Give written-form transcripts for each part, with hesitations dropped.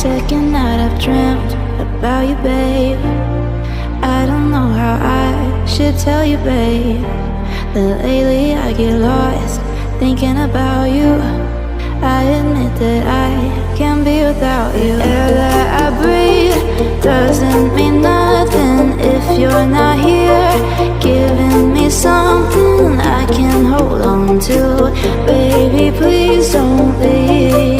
second that I've dreamt about you, babe. I don't know how I should tell you, babe, that lately I get lost thinking about you. I admit that I can't be without you. The air that I breathe doesn't mean nothing if you're not here, giving me something I can hold on to. Baby, please don't leave.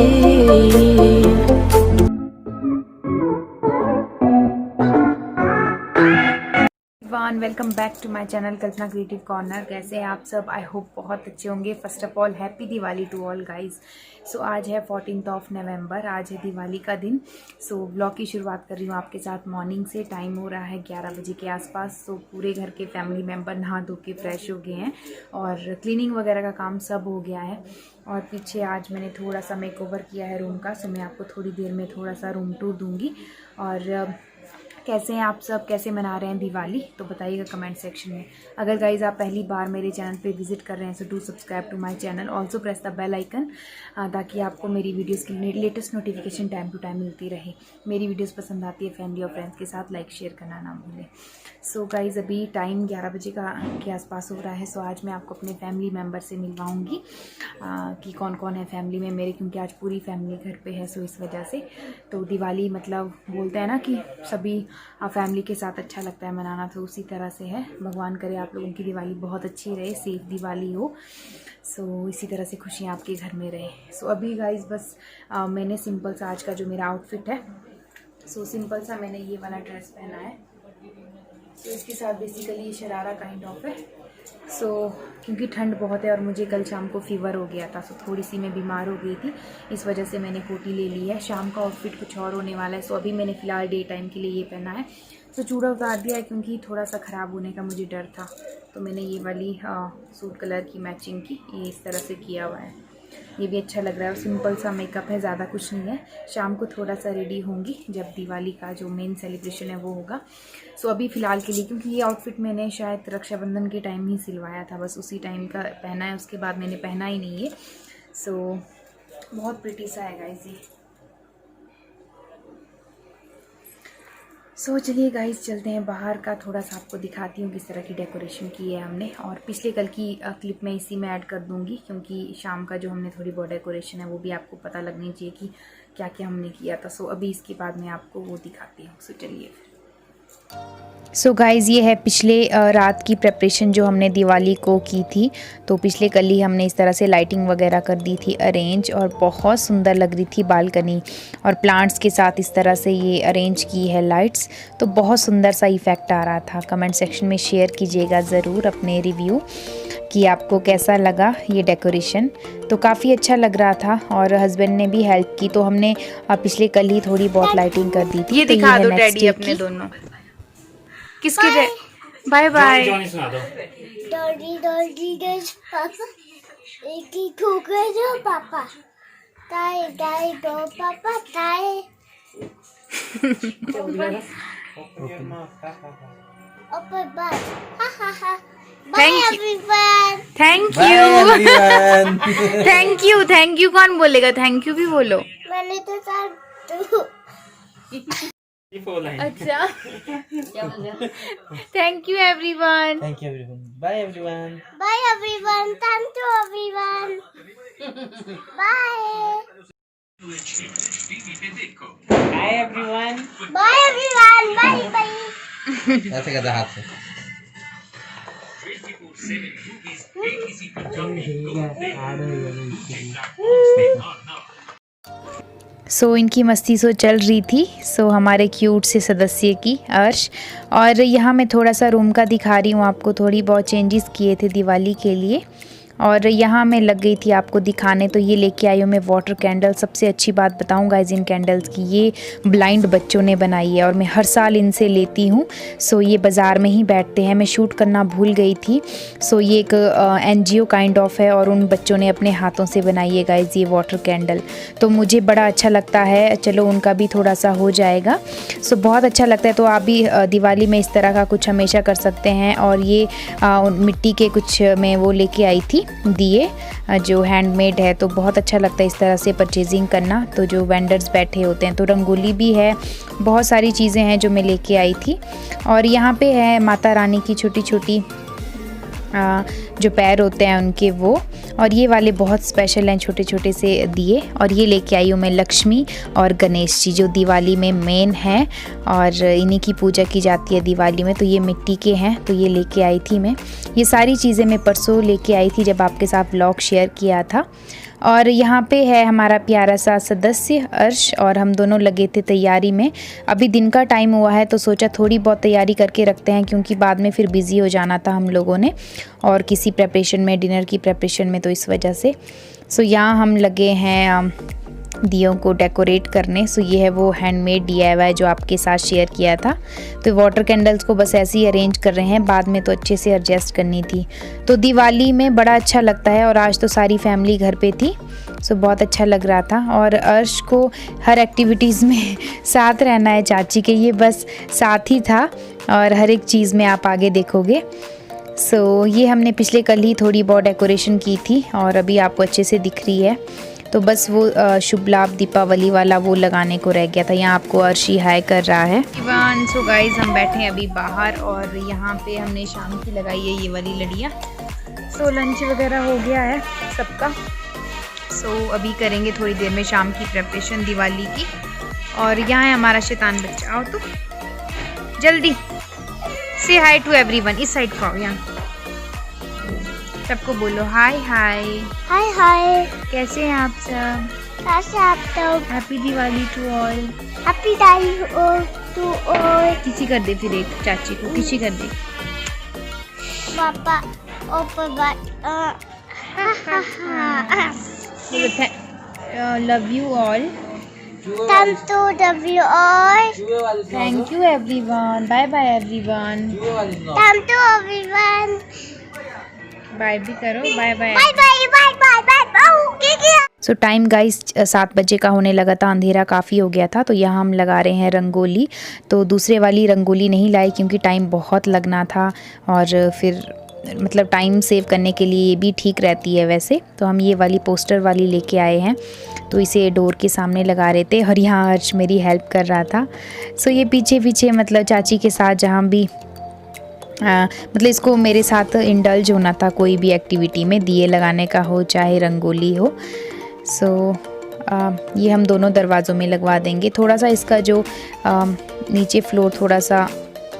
Welcome back to my channel Kalpana creative corner. कैसे हैं आप सब? I hope बहुत अच्छे होंगे। First of all happy Diwali to all guys. So आज है 14 नवंबर, आज है दिवाली का दिन। सो ब्लॉग की शुरुआत कर रही हूँ आपके साथ मॉर्निंग से। टाइम हो रहा है 11 बजे के आसपास। सो पूरे घर के फैमिली मेम्बर नहा धो के फ्रेश हो गए हैं और क्लीनिंग वगैरह का काम सब हो गया है। और पीछे आज मैंने थोड़ा सा मेकओवर किया है रूम का। सो मैं आपको थोड़ी देर में थोड़ा सा रूम टूर दूँगी। और कैसे हैं आप सब, कैसे मना रहे हैं दिवाली, तो बताइएगा कमेंट सेक्शन में। अगर गाइज आप पहली बार मेरे चैनल पे विजिट कर रहे हैं so do subscribe to my channel, also press the bell icon ताकि आपको मेरी वीडियोस की latest notification time to time मिलती रहे। मेरी वीडियोस पसंद आती है फैमिली और फ्रेंड्स के साथ लाइक शेयर करना ना भूलें। सो गाइज अभी टाइम 11 बजे के आसपास हो रहा है। सो आज मैं आपको अपने फैमिली मेम्बर से मिलवाऊँगी कि कौन कौन है फैमिली में मेरे, क्योंकि आज पूरी फैमिली घर पे है। सो इस वजह से तो दिवाली मतलब बोलते हैं ना कि सभी फैमिली के साथ अच्छा लगता है मनाना, तो उसी तरह से है। भगवान करे आप लोगों की दिवाली बहुत अच्छी रहे, सेफ दिवाली हो। सो इसी तरह से खुशियाँ आपके घर में रहे। सो अभी गाइज बस मैंने सिंपल सा आज का जो मेरा आउटफिट है, सो सिंपल सा मैंने ये वाला ड्रेस पहना है। तो इसके साथ बेसिकली शरारा काइंड ऑफ है। सो क्योंकि ठंड बहुत है और मुझे कल शाम को फीवर हो गया था, सो थोड़ी सी मैं बीमार हो गई थी, इस वजह से मैंने कोटी ले ली है। शाम का आउटफिट कुछ और होने वाला है। सो अभी मैंने फ़िलहाल डे टाइम के लिए ये पहना है। सो चूड़ा उतार दिया है क्योंकि थोड़ा सा ख़राब होने का मुझे डर था, तो मैंने ये वाली सूट कलर की मैचिंग की ये इस तरह से किया हुआ है। ये भी अच्छा लग रहा है और सिंपल सा मेकअप है, ज़्यादा कुछ नहीं है। शाम को थोड़ा सा रेडी होंगी जब दिवाली का जो मेन सेलिब्रेशन है वो होगा। सो अभी फ़िलहाल के लिए, क्योंकि ये आउटफिट मैंने शायद रक्षाबंधन के टाइम ही सिलवाया था, बस उसी टाइम का पहना है, उसके बाद मैंने पहना ही नहीं है। सो बहुत प्रिटी सा है गाइस ये। सो चलिए गाइस चलते हैं बाहर का, थोड़ा सा आपको दिखाती हूँ किस तरह की डेकोरेशन की है हमने। और पिछले कल की क्लिप मैं इसी में ऐड कर दूँगी, क्योंकि शाम का जो हमने थोड़ी बहुत डेकोरेशन है वो भी आपको पता लगनी चाहिए कि क्या क्या हमने किया था। सो अभी इसके बाद मैं आपको वो दिखाती हूँ। सो चलिए। सो गाइज़ ये है पिछले रात की प्रेपरेशन जो हमने दिवाली को की थी। तो पिछले कल ही हमने इस तरह से लाइटिंग वगैरह कर दी थी अरेंज, और बहुत सुंदर लग रही थी बालकनी, और प्लांट्स के साथ इस तरह से ये अरेंज की है लाइट्स, तो बहुत सुंदर सा इफ़ेक्ट आ रहा था। कमेंट सेक्शन में शेयर कीजिएगा ज़रूर अपने रिव्यू कि आपको कैसा लगा ये डेकोरेशन। तो काफ़ी अच्छा लग रहा था और हस्बैंड ने भी हेल्प की, तो हमने पिछले कल ही थोड़ी बहुत लाइटिंग कर दी थी। ये दिखा दो डैडी अपने दोनों। किसकी बाय बाय डॉडी डॉडी डॉडी पापा एक ही ठोकर दो पापा ताए ताए दो पापा ताए ऊपर बाय हा हा हा bye everyone. Thank you thank you thank you कौन बोलेगा? थैंक यू भी बोलो। मैंने तो सब अच्छा thank you everyone. Thank you everyone. Bye everyone. Bye everyone. Thank you everyone. Bye Hi everyone. Bye everyone. Bye bye. ऐसे करते हाथ से। सो इनकी मस्ती सो चल रही थी। सो हमारे क्यूट से सदस्य की अर्श। और यहाँ मैं थोड़ा सा रूम का दिखा रही हूँ आपको, थोड़ी बहुत चेंजेस किए थे दिवाली के लिए। और यहाँ मैं लग गई थी आपको दिखाने, तो ये लेके आई हूँ मैं वाटर कैंडल। सबसे अच्छी बात बताऊँ गाइस इन कैंडल्स की, ये ब्लाइंड बच्चों ने बनाई है और मैं हर साल इनसे लेती हूँ। सो ये बाज़ार में ही बैठते हैं, मैं शूट करना भूल गई थी। सो ये एक NGO काइंड ऑफ है और उन बच्चों ने अपने हाथों से बनाई है गाइस ये वाटर कैंडल। तो मुझे बड़ा अच्छा लगता है, चलो उनका भी थोड़ा सा हो जाएगा। सो बहुत अच्छा लगता है। तो आप भी दिवाली में इस तरह का कुछ हमेशा कर सकते हैं। और ये मिट्टी के कुछ मैं वो लेके आई थी, दिए जो हैंडमेड है, तो बहुत अच्छा लगता है इस तरह से परचेजिंग करना। तो जो वेंडर्स बैठे होते हैं, तो रंगोली भी है, बहुत सारी चीज़ें हैं जो मैं लेके आई थी। और यहाँ पे है माता रानी की छोटी छोटी जो पैर होते हैं उनके वो, और ये वाले बहुत स्पेशल हैं छोटे छोटे से दिए। और ये लेके आई हूँ मैं लक्ष्मी और गणेश जी जो दिवाली में मेन हैं और इन्हीं की पूजा की जाती है दिवाली में। तो ये मिट्टी के हैं, तो ये लेके आई थी मैं। ये सारी चीज़ें मैं परसों लेके आई थी जब आपके साथ व्लॉग शेयर किया था। और यहाँ पे है हमारा प्यारा सा सदस्य अर्श, और हम दोनों लगे थे तैयारी में। अभी दिन का टाइम हुआ है तो सोचा थोड़ी बहुत तैयारी करके रखते हैं, क्योंकि बाद में फिर बिज़ी हो जाना था हम लोगों ने और किसी प्रेपरेशन में, डिनर की प्रेपरेशन में, तो इस वजह से। सो यहाँ हम लगे हैं दियों को डेकोरेट करने। सो ये है वो हैंडमेड DIY जो आपके साथ शेयर किया था। तो वाटर कैंडल्स को बस ऐसे ही अरेंज कर रहे हैं, बाद में तो अच्छे से एडजस्ट करनी थी। तो दिवाली में बड़ा अच्छा लगता है, और आज तो सारी फैमिली घर पे थी, सो बहुत अच्छा लग रहा था। और अर्श को हर एक्टिविटीज़ में साथ रहना है चाची के, ये बस साथ ही था और हर एक चीज़ में आप आगे देखोगे। सो ये हमने पिछले कल ही थोड़ी बहुत डेकोरेशन की थी और अभी आपको अच्छे से दिख रही है। तो बस वो शुभ लाभ दीपावली वाला वो लगाने को रह गया था। यहाँ आपको अर्शी हाय कर रहा है। सो गाइज हम बैठे हैं अभी बाहर, और यहाँ पे हमने शाम की लगाई है ये वाली लड़ियाँ। सो लंच वगैरह हो गया है सबका। सो अभी करेंगे थोड़ी देर में शाम की प्रेपरेशन दिवाली की। और यहाँ है हमारा शैतान बच्चा, आओ तो जल्दी से हाय टू एवरीवन। इस साइड को आओ, यहाँ सबको बोलो हाय हाय। हाय हाय, कैसे हैं आप सब? कैसे आप सब? Happy Diwali to all. Happy Diwali to all. किसी कर दे फिर एक चाची को, किसी कर दे। पापा ऊपर love you all. Thank to W all. Thank you everyone. Bye bye everyone. Thank to everyone. Bye भी करो, bye bye. Bye bye bye bye bye. So time guys 7 बजे का होने लगा था, अंधेरा काफ़ी हो गया था। तो यहाँ हम लगा रहे हैं रंगोली। तो दूसरे वाली रंगोली नहीं लाई क्योंकि टाइम बहुत लगना था, और फिर मतलब टाइम सेव करने के लिए ये भी ठीक रहती है वैसे। तो हम ये वाली पोस्टर वाली लेके आए हैं, तो इसे डोर के सामने लगा रहे थे। और यहाँ अर्श मेरी हेल्प कर रहा था। सो ये पीछे पीछे मतलब चाची के साथ जहाँ भी मतलब इसको मेरे साथ इंडल्ज होना था कोई भी एक्टिविटी में, दिए लगाने का हो चाहे रंगोली हो। सो ये हम दोनों दरवाज़ों में लगवा देंगे। थोड़ा सा इसका जो नीचे फ्लोर थोड़ा सा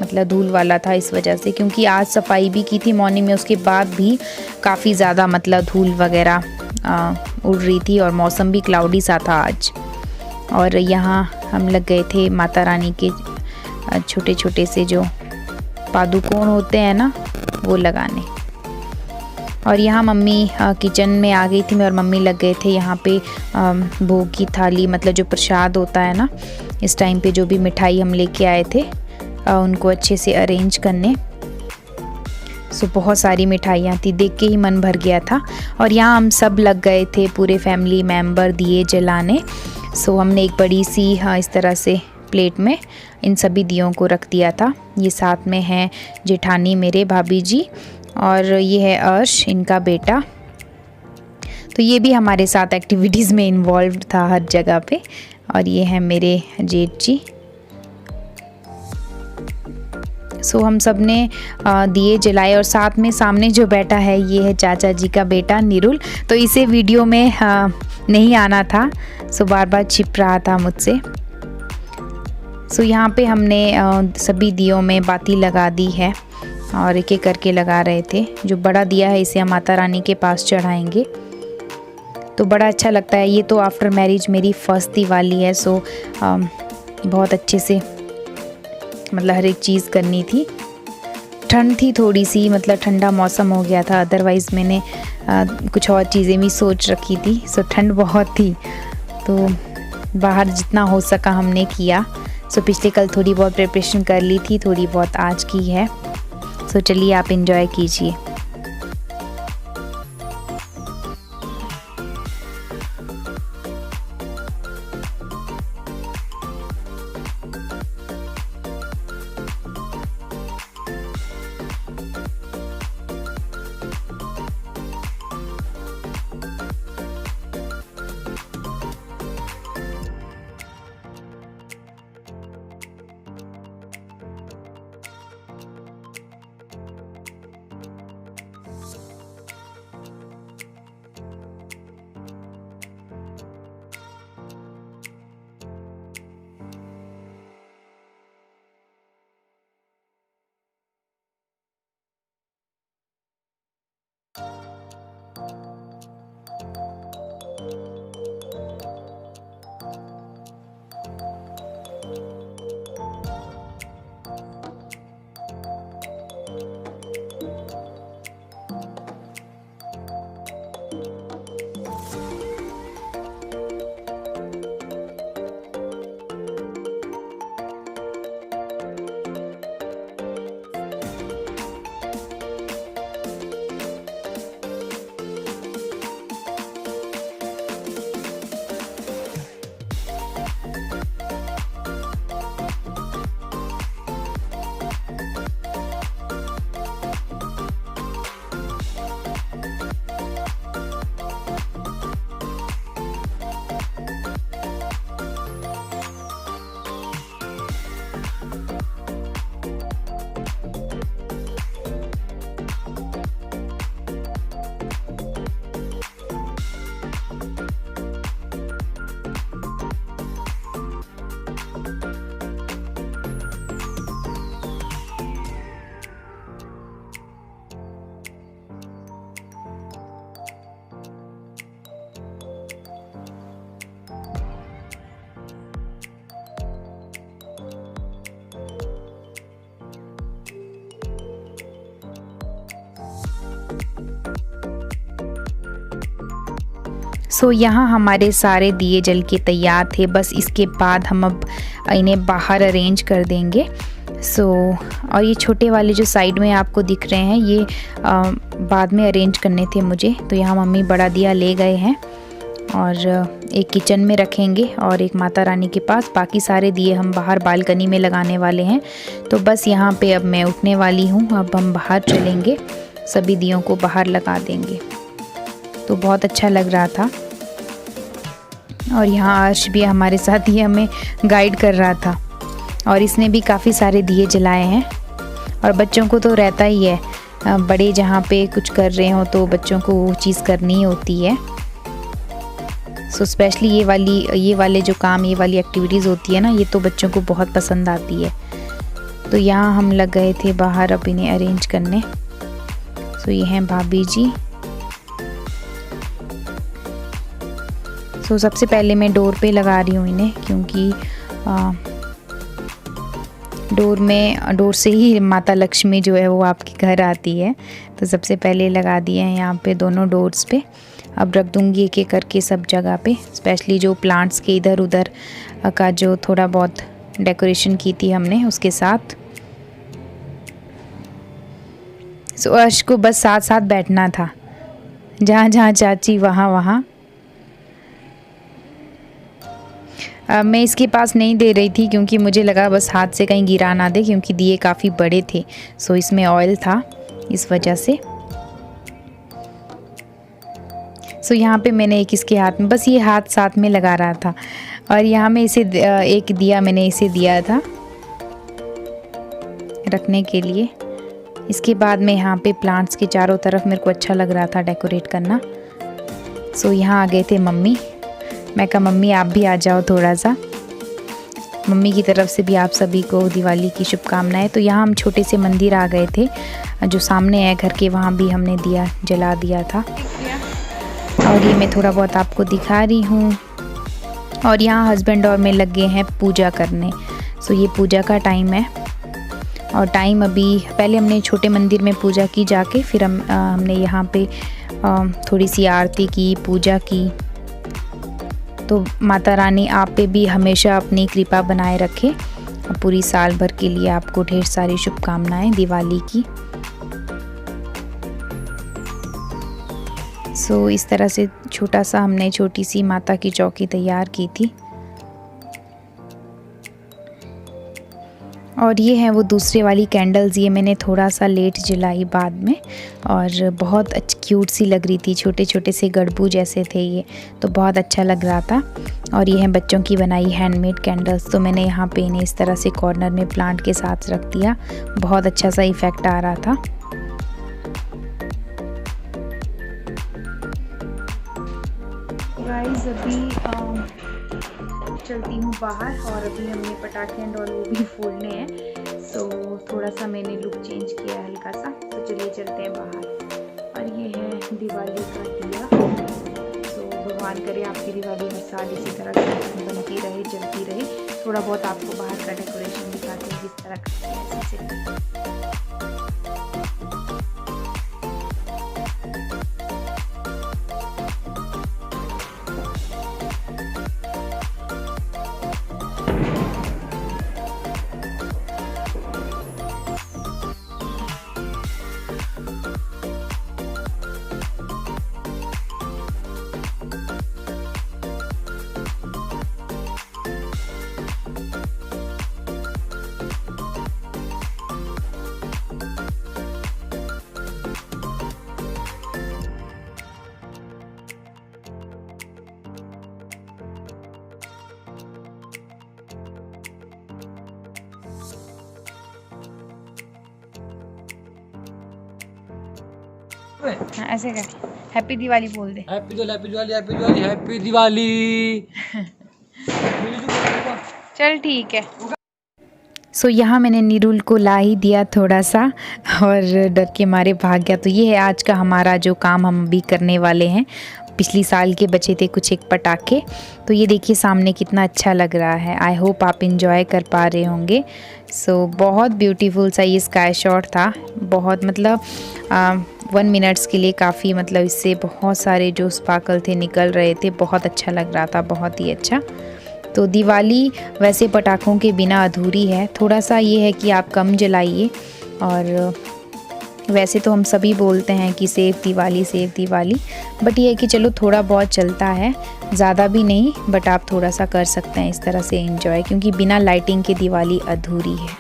मतलब धूल वाला था इस वजह से, क्योंकि आज सफाई भी की थी मॉर्निंग में, उसके बाद भी काफ़ी ज़्यादा मतलब धूल वगैरह उड़ रही थी और मौसम भी क्लाउडी सा था आज। और यहाँ हम लग गए थे माता रानी के छोटे छोटे से जो पादुकोण होते हैं ना वो लगाने। और यहाँ मम्मी किचन में आ गई थी मैं, और मम्मी लग गए थे यहाँ पे भोग की थाली मतलब जो प्रसाद होता है ना इस टाइम पे, जो भी मिठाई हम लेके आए थे उनको अच्छे से अरेंज करने। सो बहुत सारी मिठाइयाँ थी, देख के ही मन भर गया था। और यहाँ हम सब लग गए थे पूरे फैमिली मेम्बर दिए जलाने। सो हमने एक बड़ी सी इस तरह से प्लेट में इन सभी दियों को रख दिया था। ये साथ में है जेठानी मेरे भाभी जी, और ये है अर्श इनका बेटा। तो ये भी हमारे साथ एक्टिविटीज़ में इन्वॉल्व था हर जगह पे। और ये है मेरे जेठ जी। सो हम सब ने दिए जलाए, और साथ में सामने जो बैठा है ये है चाचा जी का बेटा निरुल। तो इसे वीडियो में नहीं आना था, सो बार बार छिप रहा था मुझसे। सो यहाँ पे हमने सभी दियों में बाती लगा दी है, और एक एक करके लगा रहे थे। जो बड़ा दिया है इसे हम माता रानी के पास चढ़ाएंगे, तो बड़ा अच्छा लगता है। ये तो आफ्टर मैरिज मेरी फर्स्ट दिवाली है, सो बहुत अच्छे से मतलब हर एक चीज़ करनी थी। ठंड थी थोड़ी सी, मतलब ठंडा मौसम हो गया था, अदरवाइज़ मैंने कुछ और चीज़ें भी सोच रखी थी। सो ठंड बहुत थी, तो बाहर जितना हो सका हमने किया। सो पिछले कल थोड़ी बहुत प्रिपरेशन कर ली थी, थोड़ी बहुत आज की है। सो चलिए आप एंजॉय कीजिए। सो यहाँ हमारे सारे दिए जल के तैयार थे, बस इसके बाद हम अब इन्हें बाहर अरेंज कर देंगे। और ये छोटे वाले जो साइड में आपको दिख रहे हैं ये बाद में अरेंज करने थे मुझे। तो यहाँ मम्मी बड़ा दिया ले गए हैं और एक किचन में रखेंगे और एक माता रानी के पास। बाकी सारे दिए हम बाहर बालकनी में लगाने वाले हैं। तो बस यहाँ पे अब मैं उठने वाली हूँ, अब हम बाहर चलेंगे, सभी दियों को बाहर लगा देंगे। तो बहुत अच्छा लग रहा था। और यहाँ अर्श भी हमारे साथ ही हमें गाइड कर रहा था और इसने भी काफ़ी सारे दिए जलाए हैं। और बच्चों को तो रहता ही है, बड़े जहाँ पे कुछ कर रहे हो तो बच्चों को वो चीज़ करनी ही होती है। सो स्पेशली ये वाले जो काम, ये वाली एक्टिविटीज़ होती है ना, ये तो बच्चों को बहुत पसंद आती है। तो यहाँ हम लग गए थे बाहर अब इन्हें अरेंज करने। सो ये हैं भाभी जी। सो सबसे पहले मैं डोर पे लगा रही हूँ इन्हें, क्योंकि डोर से ही माता लक्ष्मी जो है वो आपके घर आती है। तो सबसे पहले लगा दिए हैं यहाँ पे दोनों डोर्स पे। अब रख दूँगी एक एक करके सब जगह पे, स्पेशली जो प्लांट्स के इधर उधर का जो थोड़ा बहुत डेकोरेशन की थी हमने उसके साथ। सो अर्श को बस साथ साथ बैठना था, जहाँ जहाँ चाची वहाँ वहाँ। मैं इसके पास नहीं दे रही थी क्योंकि मुझे लगा बस हाथ से कहीं गिरा ना दे, क्योंकि दिए काफ़ी बड़े थे। सो इसमें ऑयल था इस वजह से। सो यहाँ पे मैंने एक इसके हाथ में, बस ये हाथ साथ में लगा रहा था। और यहाँ में इसे एक दिया मैंने इसे दिया था रखने के लिए। इसके बाद में यहाँ पे प्लांट्स के चारों तरफ मेरे को अच्छा लग रहा था डेकोरेट करना। सो यहाँ आ गए थे मम्मी। मैं कहा मम्मी आप भी आ जाओ थोड़ा सा। मम्मी की तरफ से भी आप सभी को दिवाली की शुभकामनाएं। तो यहाँ हम छोटे से मंदिर आ गए थे जो सामने है घर के, वहाँ भी हमने दिया जला दिया था। और ये मैं थोड़ा बहुत आपको दिखा रही हूँ। और यहाँ हस्बैंड और मैं लग गए हैं पूजा करने। सो ये पूजा का टाइम है और टाइम अभी, पहले हमने छोटे मंदिर में पूजा की जाके, फिर हमने यहाँ पे थोड़ी सी आरती की, पूजा की। तो माता रानी आप पे भी हमेशा अपनी कृपा बनाए रखे। पूरी साल भर के लिए आपको ढेर सारी शुभकामनाएं दिवाली की। सो इस तरह से छोटा सा हमने छोटी सी माता की चौकी तैयार की थी। और ये है वो दूसरे वाली कैंडल्स, ये मैंने थोड़ा सा लेट जलाई बाद में, और बहुत क्यूट सी लग रही थी। छोटे छोटे से गड़बू जैसे थे ये, तो बहुत अच्छा लग रहा था। और ये हैं बच्चों की बनाई हैंडमेड कैंडल्स। तो मैंने यहाँ पे इन्हें इस तरह से कॉर्नर में प्लांट के साथ रख दिया, बहुत अच्छा सा इफ़ेक्ट आ रहा था। गाइस अभी चलती हूँ बाहर, और अभी हमने पटाखे एंड और वो भी फोड़ने हैं। तो थोड़ा सा मैंने लुक चेंज किया है हल्का सा। तो चलिए चलते हैं बाहर। और ये है दिवाली का दिया। तो भगवान करे आपकी दिवाली हर साल इसी तरह से बनती रहे, चलती रहे। थोड़ा बहुत आपको बाहर का डेकोरेशन दिखाते हैं किस तरह करते हैं ऐसे। हाँ, ऐसे कर, हैप्पी दिवाली बोल दे। Happy Diwali, happy Diwali, happy Diwali, happy Diwali. चल ठीक है। सो यहाँ मैंने निरुल को ला ही दिया थोड़ा सा, और डर के मारे भाग गया। तो ये है आज का हमारा जो काम हम भी करने वाले हैं। पिछली साल के बचे थे कुछ एक पटाखे। तो ये देखिए सामने कितना अच्छा लग रहा है। आई होप आप इंजॉय कर पा रहे होंगे। सो बहुत ब्यूटीफुल सा ये स्काई शॉट था। बहुत मतलब 1 मिनट्स के लिए काफ़ी मतलब इससे बहुत सारे जो स्पार्कल थे निकल रहे थे, बहुत अच्छा लग रहा था, बहुत ही अच्छा। तो दिवाली वैसे पटाखों के बिना अधूरी है, थोड़ा सा ये है कि आप कम जलाइए। और वैसे तो हम सभी बोलते हैं कि सेफ दिवाली, बट ये है कि चलो थोड़ा बहुत चलता है, ज़्यादा भी नहीं, बट आप थोड़ा सा कर सकते हैं इस तरह से एंजॉय, क्योंकि बिना लाइटिंग के दिवाली अधूरी है।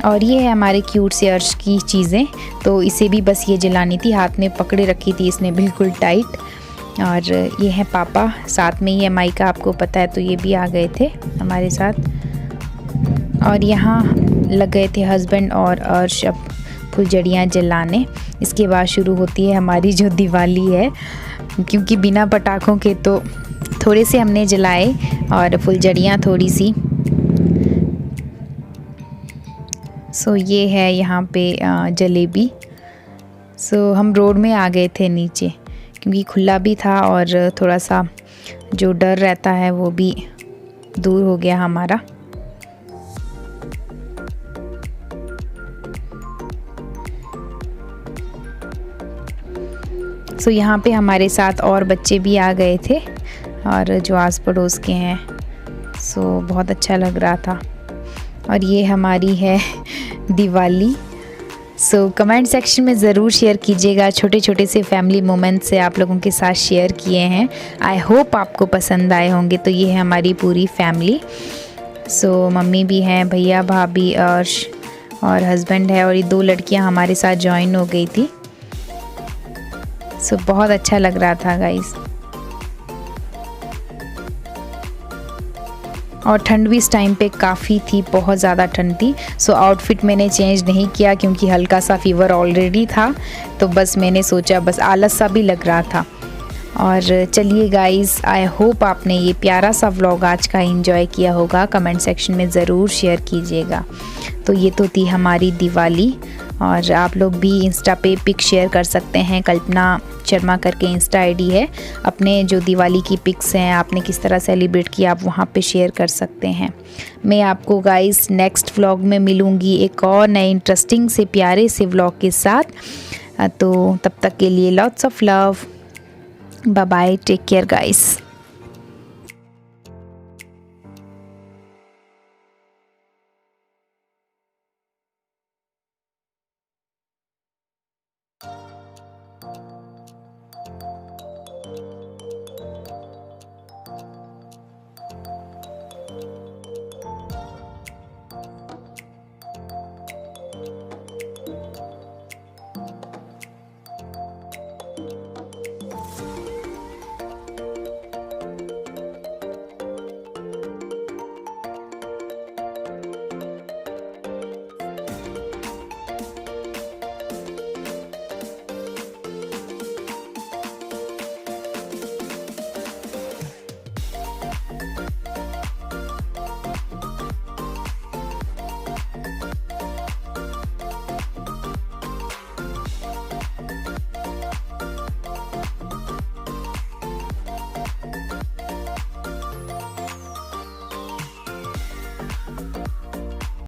और ये है हमारे क्यूट से अर्श की चीज़ें, तो इसे भी बस ये जलानी थी, हाथ में पकड़े रखी थी इसने बिल्कुल टाइट। और ये है पापा, साथ में ये माइका, आपको पता है, तो ये भी आ गए थे हमारे साथ। और यहाँ लग गए थे हस्बैंड और अर्श अब फुलझड़ियाँ जलाने। इसके बाद शुरू होती है हमारी जो दिवाली है, क्योंकि बिना पटाखों के तो थोड़े से हमने जलाए और फुलझड़ियाँ थोड़ी सी। सो ये है यहाँ पे जलेबी। सो हम रोड में आ गए थे नीचे, क्योंकि खुला भी था और थोड़ा सा जो डर रहता है वो भी दूर हो गया हमारा। सो यहाँ पे हमारे साथ और बच्चे भी आ गए थे और जो आस पड़ोस के हैं। सो बहुत अच्छा लग रहा था। और ये हमारी है दिवाली। सो कमेंट सेक्शन में ज़रूर शेयर कीजिएगा, छोटे छोटे से फैमिली मोमेंट्स से आप लोगों के साथ शेयर किए हैं। आई होप आपको पसंद आए होंगे। तो ये है हमारी पूरी फैमिली। सो मम्मी भी हैं, भैया भाभी, अर्श और हस्बैंड है, और ये 2 लड़कियां हमारे साथ ज्वाइन हो गई थी। सो बहुत अच्छा लग रहा था गाइस। और ठंड भी इस टाइम पे काफ़ी थी, बहुत ज़्यादा ठंड थी। सो आउटफिट मैंने चेंज नहीं किया, क्योंकि हल्का सा फीवर ऑलरेडी था, तो बस मैंने सोचा, बस आलस सा भी लग रहा था। और चलिए गाइस, आई होप आपने ये प्यारा सा व्लॉग आज का एंजॉय किया होगा। कमेंट सेक्शन में ज़रूर शेयर कीजिएगा। तो ये तो थी हमारी दिवाली। और आप लोग भी इंस्टा पे पिक शेयर कर सकते हैं, कल्पना शर्मा करके इंस्टा आईडी है। अपने जो दिवाली की पिक्स हैं, आपने किस तरह सेलिब्रेट किया, आप वहाँ पे शेयर कर सकते हैं। मैं आपको गाइस नेक्स्ट व्लॉग में मिलूँगी एक और नए इंटरेस्टिंग से प्यारे से व्लॉग के साथ। तो तब तक के लिए lots of love, bye bye, take care guys.